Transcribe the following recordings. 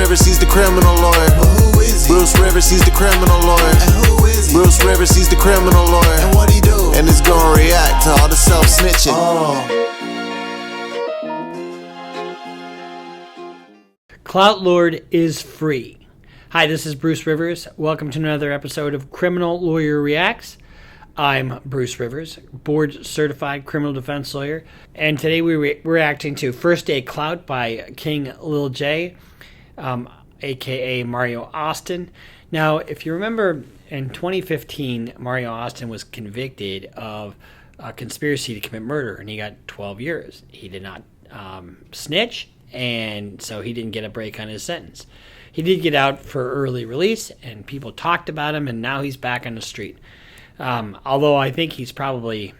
Rivers, he's the criminal lawyer. But who is he? Bruce Rivers, he's the criminal lawyer. And who is he? Bruce Rivers, he's the criminal lawyer. And what he do? And it's gonna react to all the self-snitching. Clout Lord is free. Hi, this is Bruce Rivers. Welcome to another episode of Criminal Lawyer Reacts. I'm Bruce Rivers, board-certified criminal defense lawyer, and today we're reacting to First Day Clout by King Lil J, aka Mario Austin. Now, if you remember, in 2015, Mario Austin was convicted of a conspiracy to commit murder, and he got 12 years. He did not snitch, and so he didn't get a break on his sentence. He did get out for early release, and people talked about him, and now he's back on the street. Although I think he's probably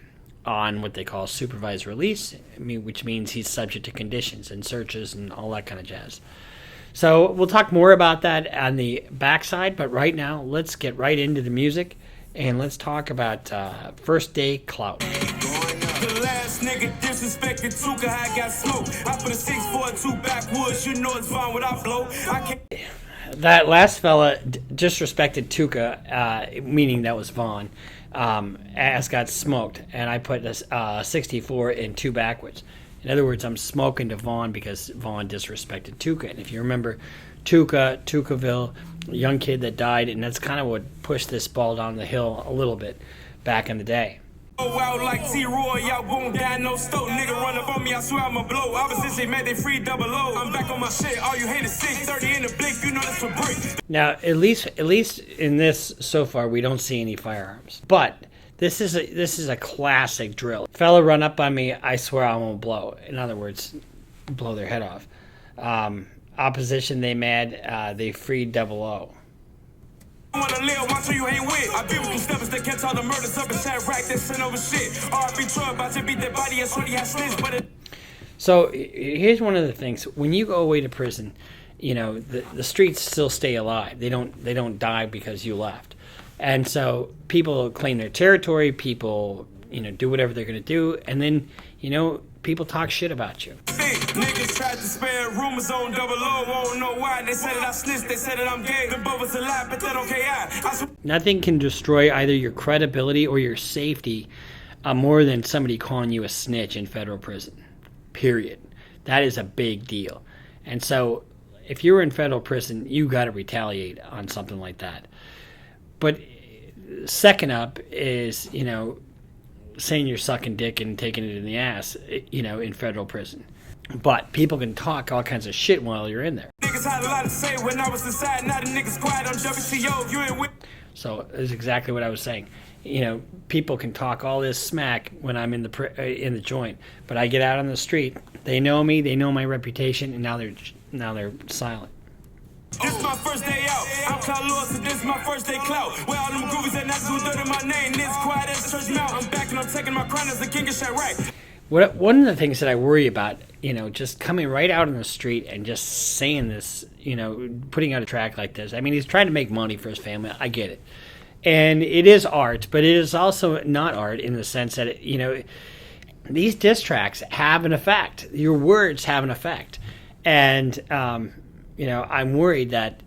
on what they call supervised release, which means he's subject to conditions and searches and all that kind of jazz. So we'll talk more about that on the backside, but right now let's get right into the music and let's talk about First Day Clout. The last nigga disrespected Tuka, I got smoke. I put a 642 backwoods, you know it's fine without blow. That last fella disrespected Tuka, meaning that was Vaughn, as got smoked, and I put a 64 in two backwards. In other words, I'm smoking to Vaughn because Vaughn disrespected Tuka. And if you remember Tukaville, a young kid that died, and that's kind of what pushed this ball down the hill a little bit back in the day. Oh, out like T-Roy, y'all won't die, no stove. Nigga run up on me, I swear I'ma blow. Opposition, man, they free double O. I'm back on my shit, all you hate is 630 in the blink, you know that's for break. Now, at least in this so far, we don't see any firearms. But this is a classic drill. Fella run up on me, I swear I won't blow. In other words, blow their head off. Opposition, they mad, they free double O. Wanna live, watch who you hang with. I be with them steppers that catch all the murders up in chat rack that sent over shit. RP Troy about to beat their body and shorty has snitched, but it. So here's one of the things: when you go away to prison, you know the streets still stay alive. They don't die because you left, and so people claim their territory. People do whatever they're gonna do, and then people talk shit about you. Niggas tried to spread rumors on double O, won't know why. They said that I snitched, they said that I'm gay. Them both was a lie, but that okay. Nothing can destroy either your credibility or your safety more than somebody calling you a snitch in federal prison. Period. That is a big deal. And so if you're in federal prison, you got to retaliate on something like that. But second up is, saying you're sucking dick and taking it in the ass, in federal prison. But people can talk all kinds of shit while you're in there. Niggas had a lot to say when I was inside, now the niggas quiet, I'm WTO, you ain't with. So that's exactly what I was saying. People can talk all this smack when I'm in the joint, but I get out on the street, they know me, they know my reputation, and now they're silent. This my first day out. I'm Clout Lord, so this my first day Clout. Where all them goofies and that's who dirty my name. This quiet as the church mount. I'm back and I'm taking my crown as the king of Chirac. One of the things that I worry about, just coming right out on the street and just saying this, putting out a track like this. I mean, he's trying to make money for his family. I get it. And it is art, but it is also not art in the sense that, these diss tracks have an effect. Your words have an effect. And, I'm worried that,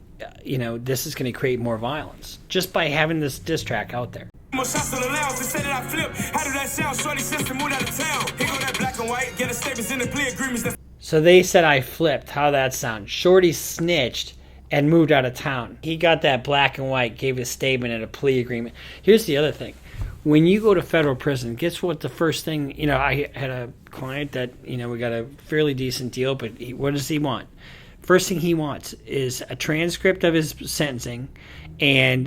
this is going to create more violence just by having this diss track out there. More shots on the lounge, they said that I flip. How do that sound? Shorty sister moved out of town. Here go that black and white, get a statements in the plea agreements. So they said I flipped. How that sound? Shorty snitched and moved out of town. He got that black and white, gave a statement and a plea agreement. Here's the other thing. When you go to federal prison, guess what the first thing, I had a client that, we got a fairly decent deal, but what does he want? First thing he wants is a transcript of his sentencing and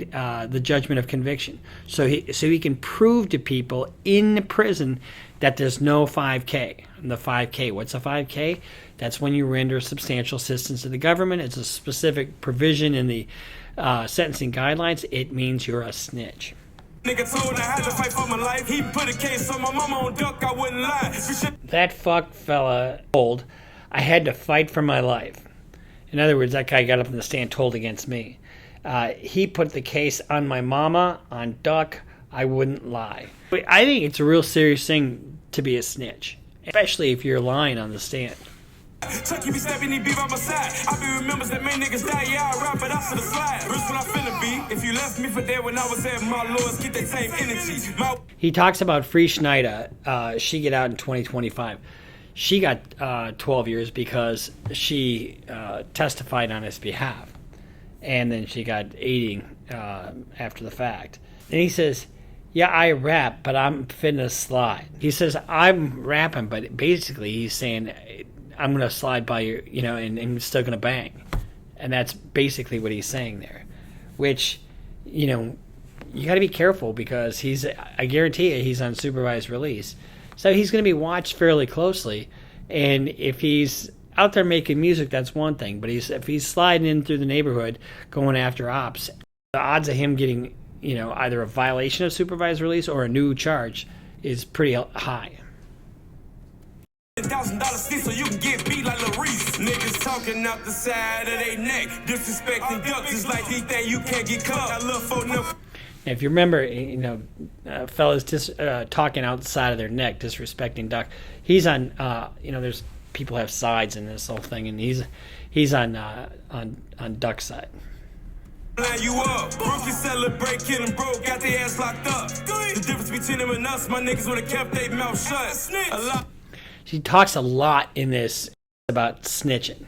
the judgment of conviction. So he can prove to people in the prison that there's no 5K. And the 5K, what's a 5K? That's when you render substantial assistance to the government. It's a specific provision in the sentencing guidelines. It means you're a snitch. Nigga told I had to fight for my life. He put a case on my mama on duck, I wouldn't lie. That fuck fella told I had to fight for my life. In other words, that guy got up in the stand, told against me. He put the case on my mama, on duck, I wouldn't lie. But I think it's a real serious thing to be a snitch, especially if you're lying on the stand. Chucky be stepping, he be by my side. I be remembers that many niggas die, yeah, I rap, but I should have slide. Rich when I finna be. If you left me for dead when I was at my lords, keep that same energy. He talks about Free Schneider. She get out in 2025. She got 12 years because she testified on his behalf. And then she got aiding after the fact. And he says, yeah, I rap, but I'm finna slide. He says, I'm rapping, but basically he's saying, I'm going to slide by you, you know, and I'm still going to bang. And that's basically what he's saying there. Which, you know, you got to be careful because I guarantee you, he's on supervised release. So he's going to be watched fairly closely. And if he's out there making music, that's one thing. But if he's sliding in through the neighborhood, going after ops, the odds of him getting, you know, either a violation of supervised release or a new charge is pretty high. $1,000 seat so you can get beat like Larice. Niggas talking out the side of their neck, disrespecting ducks just like he think you can't get caught. I love for no. If you remember, you know, fellas talking outside of their neck, disrespecting duck. He's on, you know, there's people have sides in this whole thing, and he's on duck side. Line you up, rookie celebrate, killing broke, got their ass locked up. The difference between them and us, my niggas would have kept their mouth shut. She talks a lot in this about snitching.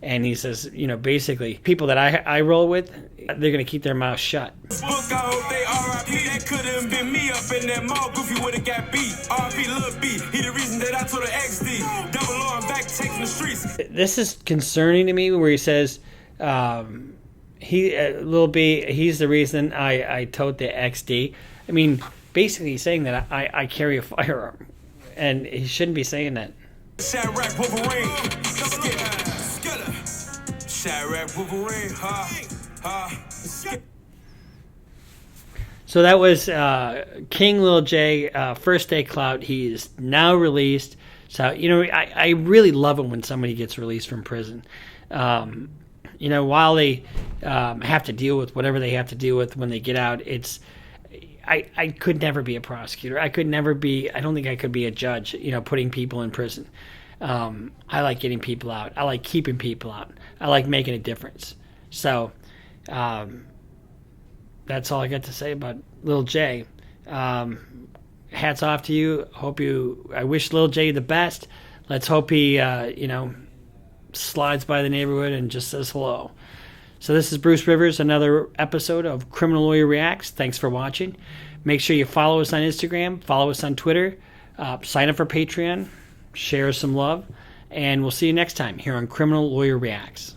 And he says, you know, basically, people that I roll with, they're going to keep their mouth shut. Book, I hope they R.I.P. That could have been me up in that mall. Goofy would have got beat. R.I.P. Lil B. He the reason that I told her XD. Double O, I'm back taking the streets. This is concerning to me where he says, Lil B, he's the reason I told the XD. I mean, basically he's saying that I carry a firearm. And he shouldn't be saying that. Chirac Wolverine. Chirac Wolverine. So that was King Lil J, First Day Clout. He is now released. So, you know, I really love it when somebody gets released from prison. You know, while they have to deal with whatever they have to deal with when they get out, I could never be a prosecutor. I don't think I could be a judge, you know, putting people in prison. I like getting people out. I like keeping people out. I like making a difference. So that's all I got to say about Lil J. Hats off to you. I wish Lil J the best. Let's hope he, you know, slides by the neighborhood and just says hello. So this is Bruce Rivers, another episode of Criminal Lawyer Reacts. Thanks for watching. Make sure you follow us on Instagram, follow us on Twitter, sign up for Patreon, share some love, and we'll see you next time here on Criminal Lawyer Reacts.